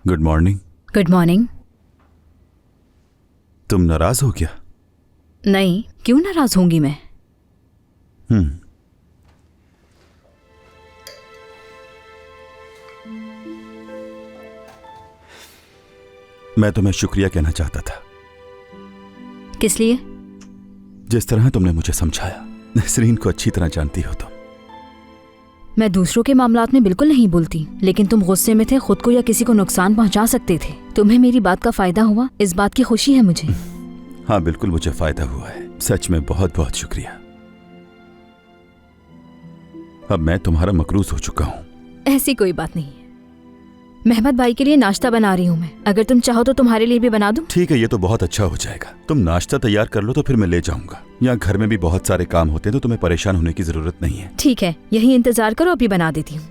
Good morning. Good morning. तुम नाराज हो क्या? नहीं, क्यों नाराज होंगी मैं? मैं तुम्हें शुक्रिया कहना चाहता था। किस लिए? जिस तरह तुमने मुझे समझाया। नसरीन को अच्छी तरह जानती हो तुम। मैं दूसरों के मामलात में बिल्कुल नहीं बोलती, लेकिन तुम गुस्से में थे, खुद को या किसी को नुकसान पहुंचा सकते थे। तुम्हें मेरी बात का फायदा हुआ, इस बात की खुशी है मुझे। हाँ बिल्कुल, मुझे फायदा हुआ है। सच में बहुत बहुत शुक्रिया। अब मैं तुम्हारा मकरूज हो चुका हूँ। ऐसी कोई बात नहीं है। मेहमद भाई के लिए नाश्ता बना रही हूँ मैं, अगर तुम चाहो तो तुम्हारे लिए भी बना दूं? ठीक है, ये तो बहुत अच्छा हो जाएगा। तुम नाश्ता तैयार कर लो तो फिर मैं ले जाऊंगा। यहाँ घर में भी बहुत सारे काम होते हैं, तो तुम्हें परेशान होने की जरूरत नहीं है। ठीक है, यही इंतजार करो, अभी बना देती हूँ।